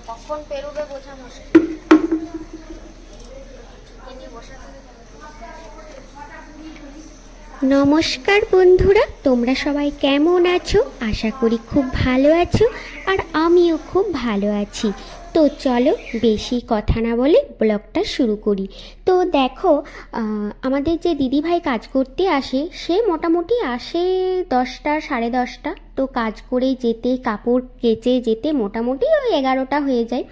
কখন পেরোবে বোঝা মুশকিল। নমস্কার বন্ধুরা, তোমরা সবাই কেমন আছো? আশা করি খুব ভালো আছো, আর আমিও খুব ভালো আছি। তো চলো বেশি কথা না বলে ব্লগটা শুরু করি। তো দেখো, আমাদের যে দিদিভাই কাজ করতে আসে, সে মোটামুটি আসে 10টা 10:30। তো কাজ করে যেতে, কাপড় কেচে যেতে মোটামুটি ওই 11টা হয়ে যায়।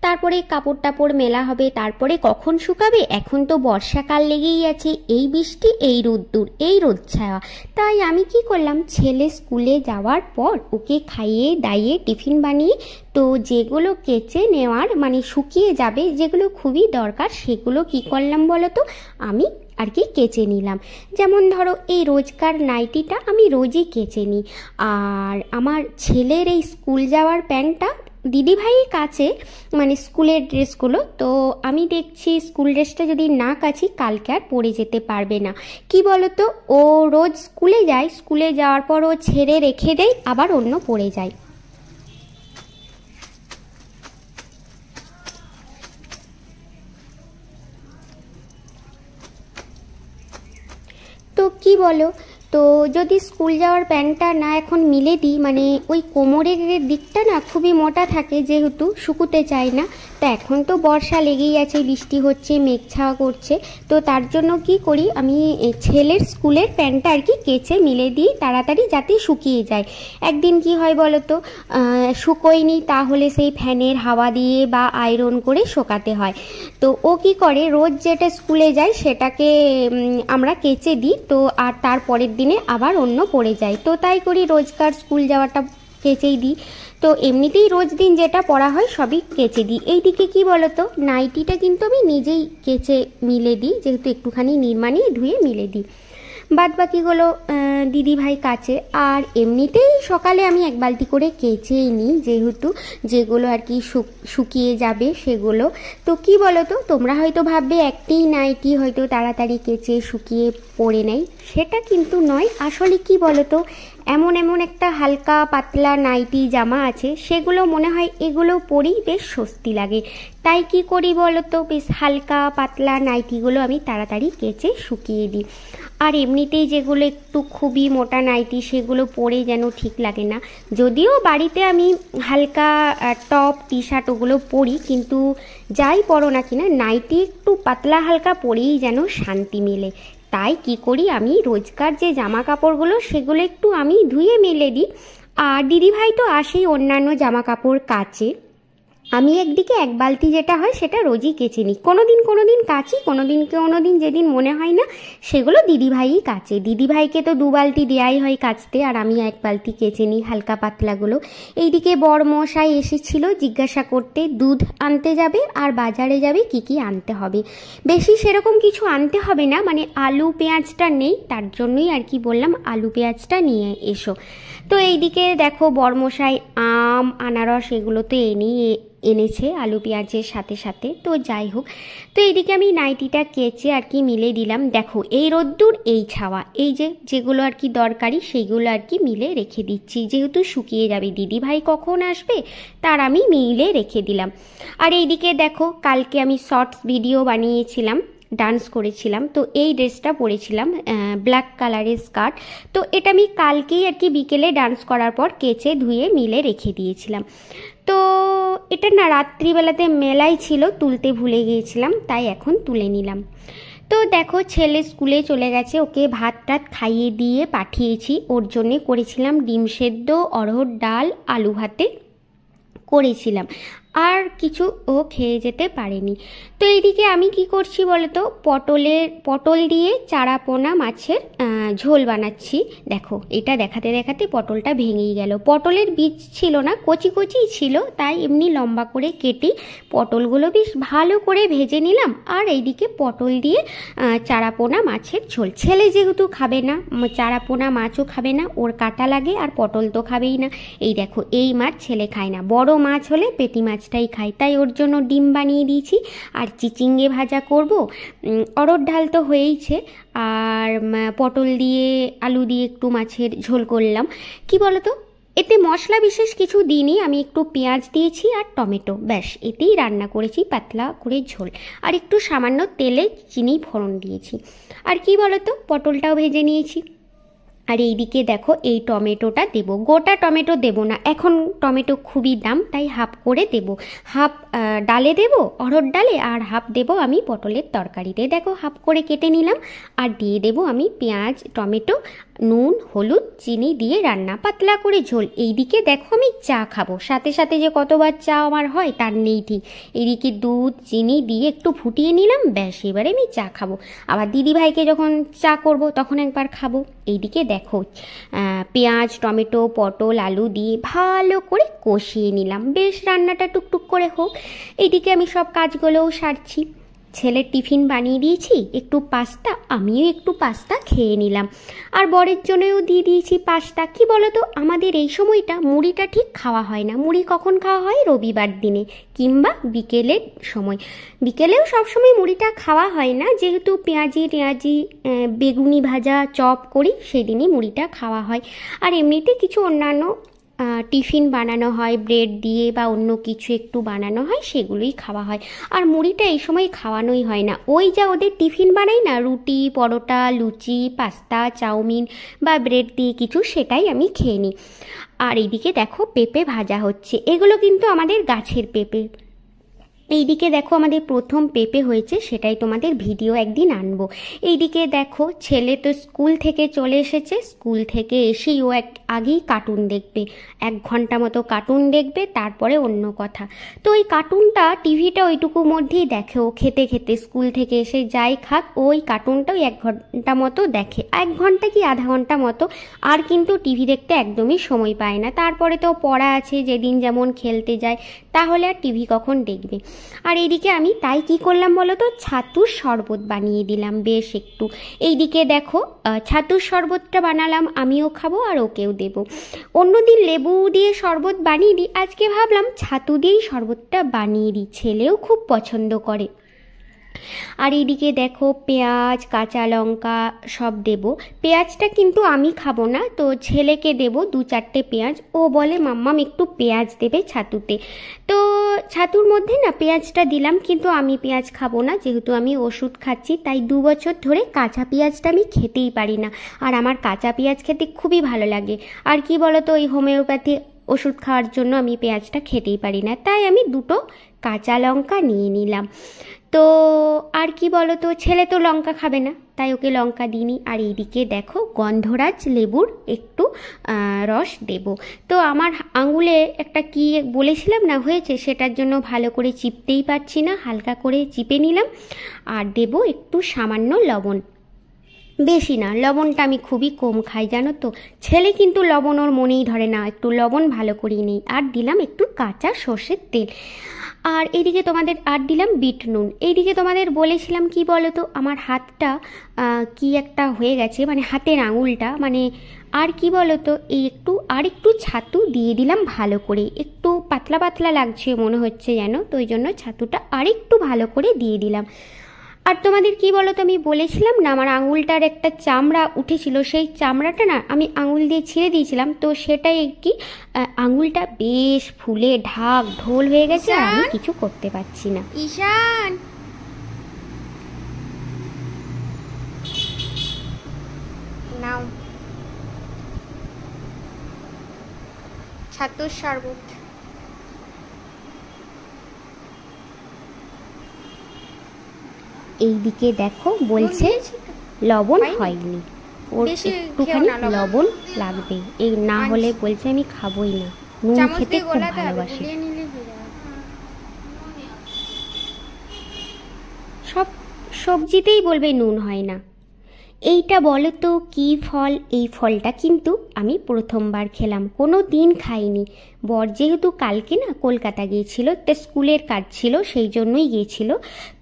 তারপরে কাপড় টাপড় মেলা হবে, তারপরে কখন শুকাবে? এখন তো বর্ষাকাল লেগেই আছে, এই বৃষ্টি, এই রোদ্দুর, এই রোদ ছায়া। তাই আমি কি করলাম, ছেলে স্কুলে যাওয়ার পর ওকে খাইয়ে দাইয়ে টিফিন বানিয়ে, তো যেগুলো কেচে নেওয়ার মানে শুকিয়ে যাবে, যেগুলো খুবই দরকার, সেগুলো কি করলাম বলো তো, আমি আর কি কেচে নিলাম। যেমন ধরো এই রোজকার নাইটিটা আমি রোজই কেচে নিই। আর আমার ছেলের এই স্কুল যাওয়ার প্যান্টটা দিদিভাই কাছে, মানে স্কুলের ড্রেসগুলো, তো আমি দেখছি স্কুল ড্রেসটা যদি না কাছি কালকে আর পরে যেতে পারবে না। কি বলো তো, ও রোজ স্কুলে যায়, স্কুলে যাওয়ার পর ও ছেড়ে রেখে দেয়, আবার অন্য পরে যায়। তো কি বলো, তো যদি স্কুল যাওয়ার প্যান্টটা না এখন মিলে দিই, মানে ওই কোমরের দিকটা না খুবই মোটা থাকে, যেহেতু শুকুতে চায় না। তা এখন তো বর্ষা লেগেই আছে, বৃষ্টি হচ্ছে, মেঘ ছাওয়া করছে, তো তার জন্য কি করি, আমি ছেলের স্কুলের প্যান্টটা আর কি কেচে মিলে দিই তাড়াতাড়ি, যাতে শুকিয়ে যায়। একদিন কি হয় বলো তো, শুকোয়নি, তাহলে সেই ফ্যানের হাওয়া দিয়ে বা আয়রন করে শোকাতে হয়। তো ও কি করে, রোজ যেটা স্কুলে যায় সেটাকে আমরা কেচে দিই, তো আর তারপরের দিনে আবার অন্য পড়ে যায়। তো তাই করি, রোজকার স্কুল যাওয়াটা কেচেই দিই। তো এমনিতেই রোজ দিন যেটা পড়া হয় সবই কেচে দিই। এইদিকে কি বলতো, নাইটিটা কিন্তু আমি নিজেই কেচে মিলে দিই, যেহেতু একটুখানি নির্মাণই ধুয়ে মিলে দিই। বাদ বাকিগুলো দিদিভাই কাচে। আর এমনিতেই সকালে আমি এক বালতি করে কেচেই নিই, যেহেতু যেগুলো আর কি শুকিয়ে যাবে সেগুলো। তো কি বলো তো, তোমরা হয়তো ভাববে একটি নাইটি হয়তো তাড়াতাড়ি কেচে শুকিয়ে পরে নেই, সেটা কিন্তু নয়। আসলে কি বলো তো, এমন এমন একটা হালকা পাতলা নাইটি জামা আছে, সেগুলো মনে হয় এগুলো পরেই বেশ স্বস্তি লাগে। তাই কি করি বলো তো, বেশ হালকা পাতলা নাইটিগুলো আমি তাড়াতাড়ি কেচে শুকিয়ে দিই। আর এমনিতেই যেগুলো একটু খুবই মোটা নাইটি, সেগুলো পরে যেন ঠিক লাগে না। যদিও বাড়িতে আমি হালকা টপ টি শার্ট ওগুলো পরি, কিন্তু যাই পরো না কিনা নাইটি একটু পাতলা হালকা পরেই যেন শান্তি মেলে। তাই কি করি, আমি রোজকার যে জামা কাপড়গুলো সেগুলো একটু আমি ধুয়ে মেলে দিই। আর দিদিভাই তো আসেই অন্যান্য জামা কাপড় কাচে, আমি একদিকে এক বালতি যেটা হয় সেটা রোজই কেচে নিই। কোনো দিন কাচি, কোনো দিন যেদিন মনে হয় না সেগুলো দিদিভাইই কাচে। দিদিভাইকে তো 2 বালতি দেওয়াই হয় কাচতে, আর আমি এক বালতি কেচে নিই হালকা পাতলাগুলো। এইদিকে বড়মশাই এসেছিল জিজ্ঞাসা করতে, দুধ আনতে যাবে আর বাজারে যাবে, কি কি আনতে হবে। বেশি সেরকম কিছু আনতে হবে না, মানে আলু পেঁয়াজটা নেই, তার জন্যই আর কি বললাম আলু পেঁয়াজটা নিয়ে এসো। তো এইদিকে দেখো বড়মশাই আম আনারস এগুলো তো এনেছে আলু পেঁয়াজের সাথে সাথে। তো যাই হোক, তো এইদিকে আমি নাইটিটা কেচে আর কি মিলে দিলাম। দেখো এই রোদ্দুর, এই ছাওয়া, এই যেগুলো আর কি দরকারি সেইগুলো আর কি মিলে রেখে দিচ্ছি, যেহেতু শুকিয়ে যাবে। দিদি ভাই কখন আসবে তার আমি মিলে রেখে দিলাম। আর এইদিকে দেখো, কালকে আমি শর্টস ভিডিও বানিয়েছিলাম, ডান্স করেছিলাম, তো এই ড্রেসটা পরেছিলাম, ব্ল্যাক কালারের স্কার্ট। তো এটা আমি কালকেই আর কি বিকেলে ডান্স করার পর কেচে ধুয়ে মিলে রেখে দিয়েছিলাম। তো এটা না রাত্রিবেলাতে মেলাই ছিল, তুলতে ভুলে গিয়েছিলাম, তাই এখন তুলে নিলাম। তো দেখো ছেলে স্কুলে চলে গেছে, ওকে ভাত টাত খাইয়ে দিয়ে পাঠিয়েছি। ওর জন্যে করেছিলাম ডিম সেদ্ধ, অড়হর ডাল, আলু ভাতে করেছিলাম, আর কিছু ও খেয়ে যেতে পারেনি। তো এইদিকে আমি কি করছি বলতো, পটল দিয়ে চারাপোনা মাছের ঝোল বানাচ্ছি। দেখো এটা দেখাতে দেখাতে পটলটা ভেঙেই গেল। পটলের বীজ ছিল না, কচি কচি ছিল, তাই এমনি লম্বা করে কেটে পটলগুলো বেশ ভালো করে ভেজে নিলাম। আর এইদিকে পটল দিয়ে চারাপোনা মাছের ঝোল। ছেলে যেহেতু খাবে না, চারাপোনা মাছও খাবে না, ওর কাটা লাগে, আর পটল তো খাবেই না। এই দেখো এই মাছ ছেলে খায় না, বড় মাছ হলে পেটি মাছটাই খায়, তাই ওর জন্য ডিম বানিয়ে দিয়েছি। আর চিচিঙ্গে ভাজা করব, অড়হর ডাল তো হয়েইছে, আর পটল দিয়ে আলু দিয়ে একটু মাছের ঝোল করলাম। কি বলো তো, এতে মশলা বিশেষ কিছু দিইনি, আমি একটু পেঁয়াজ দিয়েছি আর টমেটো, ব্যাস এতেই রান্না করেছি পাতলা করে ঝোল। আর একটু সামান্য তেলে চিনি ফোড়ন দিয়েছি। আর কি বলতো, পটলটাও ভেজে নিয়েছি। আর এইদিকে দেখো এই টমেটোটা দেব, গোটা টমেটো দেব না, এখন টমেটো খুবই দাম, তাই হাফ করে দেব। হাফ ডালে দেব, অড়হর ডালে, আর হাফ দেব আমি পটলের তরকারিতে। দেখো হাফ করে কেটে নিলাম। আর দিয়ে দেব আমি পেঁয়াজ, টমেটো, নুন, হলুদ, চিনি দিয়ে রান্না, পাতলা করে ঝোল। এইদিকে দেখো আমি চা খাবো, সাথে সাথে যে কতবার চা আমার হয় তার নেই ঠিক। এইদিকে দুধ চিনি দিয়ে একটু ফুটিয়ে নিলাম, ব্যাস এবারে আমি চা খাবো। আবার দিদিভাইকে যখন চা করব তখন একবার খাবো। এইদিকে দেখো পেঁয়াজ, টমেটো, পটল, আলু দিয়ে ভালো করে কষিয়ে নিলাম, বেশ রান্নাটা টুকটুক করে হোক। এইদিকে আমি সব কাজগুলোও সারছি। ছেলের টিফিন বানিয়ে দিয়েছি, একটু পাস্তা, আমিও একটু পাস্তা খেয়ে নিলাম। আর বরের জন্যও দিয়ে দিয়েছি পাস্তা। কি বলতো, আমাদের এই সময়টা মুড়িটা ঠিক খাওয়া হয় না। মুড়ি কখন খাওয়া হয়? রবিবার দিনে কিংবা বিকেলের সময়। বিকেলেও সবসময় মুড়িটা খাওয়া হয় না, যেহেতু পেঁয়াজি বেগুনি ভাজা চপ করি সেদিনই মুড়িটা খাওয়া হয়। আর এমনিতে কিছু অন্যান্য টিফিন বানানো হয় ব্রেড দিয়ে বা অন্য কিছু একটু বানানো হয়, সেগুলোই খাওয়া হয়। আর মুড়িটা এই সময় খাওয়ানোই হয় না, ওই যা ওদের টিফিন বানাই না, রুটি, পরোটা, লুচি, পাস্তা, চাউমিন বা ব্রেড দিয়ে কিছু, সেটাই আমি খেয়ে নিই। আর এইদিকে দেখো পেঁপে ভাজা হচ্ছে, এগুলো কিন্তু আমাদের গাছের পেঁপে। এইদিকে দেখো আমাদের প্রথম পেঁপে হয়েছে, সেটাই তোমাদের ভিডিও একদিন আনবো। এইদিকে দেখো ছেলে তো স্কুল থেকে চলে এসেছে, স্কুল থেকে এসেই ও আগেই কার্টুন দেখবে, 1 ঘন্টা মতো কার্টুন দেখবে, তারপরে অন্য কথা। তো ওই কার্টুনটা টিভিটা ওইটুকু মধ্যেই দেখে ও, খেতে খেতে স্কুল থেকে এসে যাই খাক ওই কার্টুনটাও 1 ঘন্টা মতো দেখে, 1 ঘন্টা কি আধা ঘন্টা মতো। আর কিন্তু টিভি দেখতে একদমই সময় পায় না, তারপরে তো পড়া আছে, যেদিন যেমন খেলতে যায়, তাহলে আর টিভি কখন দেখবে। আর এইদিকে আমি তাই কি করলাম বলো তো, ছাতুর শরবত বানিয়ে দিলাম বেশ একটু। এইদিকে দেখো ছাতুর শরবতটা বানালাম, আমিও খাবো আর ওকেও দেবো। অন্যদিন লেবু দিয়ে শরবত বানিয়ে দিই, আজকে ভাবলাম ছাতু দিয়েই শরবতটা বানিয়ে দিই, ছেলেও খুব পছন্দ করে। আর এইদিকে দেখো পেঁয়াজ, কাঁচা লঙ্কা সব দেব। পেঁয়াজটা কিন্তু আমি খাবো না, তো ছেলেকে দেব 2-4টে পেঁয়াজ। ও বলে মাম্মাম একটু পেঁয়াজ দেবে ছাতুতে, তো ছাতুর মধ্যে না পেঁয়াজটা দিলাম, কিন্তু আমি পেঁয়াজ খাবো না, যেহেতু আমি ওষুধ খাচ্ছি, তাই 2 বছর ধরে কাঁচা পেঁয়াজটা আমি খেতেই পারি না। আর আমার কাঁচা পেঁয়াজ খেতে খুবই ভালো লাগে। আর কি বলতো, ওই হোমিওপ্যাথি ওষুধ খাওয়ার জন্য আমি পেঁয়াজটা খেতেই পারি না, তাই আমি 2টো কাঁচা লঙ্কা নিয়ে নিলাম। তো আর কি বলতো, ছেলে তো লঙ্কা খাবে না, তাই ওকে লঙ্কা দিইনি। আর এইদিকে দেখো গন্ধরাজ লেবুর একটু রস দেব। তো আমার আঙুলে একটা কি বলেছিলাম না হয়েছে, সেটার জন্য ভালো করে চিপতেই পারছি না, হালকা করে চিপে নিলাম। আর দেব একটু সামান্য লবণ, বেশি না, লবণটা আমি খুবই কম খাই জানো তো। ছেলে কিন্তু লবণ ওর মনেই ধরে না, একটু লবণ ভালো করেই নেই। আর দিলাম একটু কাঁচা সর্ষের তেল। আর এইদিকে তোমাদের আর দিলাম বিট নুন। এইদিকে তোমাদের বলেছিলাম কি বলো তো, আমার হাতটা কি একটা হয়ে গেছে, মানে হাতের আঙুলটা, মানে আর কি বলো তো, এই একটু ছাতু দিয়ে দিলাম ভালো করে, একটু পাতলা পাতলা লাগছে মনে হচ্ছে যেন, তো ওই জন্য ছাতুটা আরেকটু ভালো করে দিয়ে দিলাম। আর তোমাদের কি বলো তো, আমি বলেছিলাম না আমার আঙুলটার একটা চামড়া উঠেছিল, সেই চামড়াটা না আমি আঙুল দিয়ে ছিঁড়ে দিয়েছিলাম, তো সেটাই কি আঙুলটা বেশ ফুলে ঢাক ঢোল হয়ে গেছে, আর আমি কিছু করতে পারছি না। ঈশান, নাও ছাতুর শরবত। এইদিকে দেখো বলছে লবণ হয়নি, ওর একটুখানি লবণ লাগবে, এই না হলে বলছে আমি খাবোই না, নুন খেতে খুব ভালোবাসি। সব সবজিতেই বলবে নুন হয় না। এইটা বলো তো কী ফল? এই ফলটা কিন্তু আমি প্রথমবার খেলাম, কোনো দিন খাইনি। বর যেহেতু কালকে না কলকাতা গিয়েছিল, একটা স্কুলের কাজ ছিল, সেই জন্যই গিয়েছিল।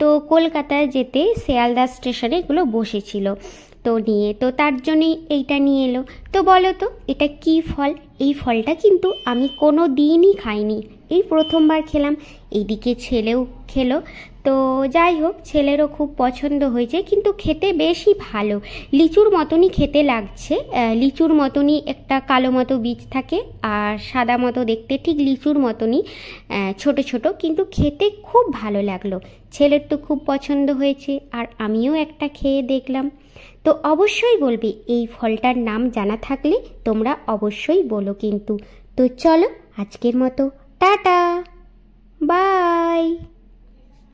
তো কলকাতায় যেতে শিয়ালদা স্টেশনে এগুলো বসেছিল, তো নিয়ে তো তার জন্যই এইটা নিয়ে এলো। তো বলো তো এটা কী ফল? এই ফলটা কিন্তু আমি কোনো দিনই খাইনি। এই প্রথমবার খেলাম, এইদিকে ছেলেও খেলো। তো যাই হোক, ছেলেরও খুব পছন্দ হয়েছে, কিন্তু খেতে বেশি ভালো, লিচুর মতনই খেতে লাগছে। লিচুর মতনই একটা কালো মতো বীজ থাকে আর সাদা মতো দেখতে, ঠিক লিচুর মতনই ছোট ছোট, কিন্তু খেতে খুব ভালো লাগলো। ছেলের তো খুব পছন্দ হয়েছে আর আমিও একটা খেয়ে দেখলাম। তো অবশ্যই বলবে, এই ফলটার নাম জানা থাকলে তোমরা অবশ্যই বলো কিন্তু। তো চলো আজকের মতো টাটা, বাই।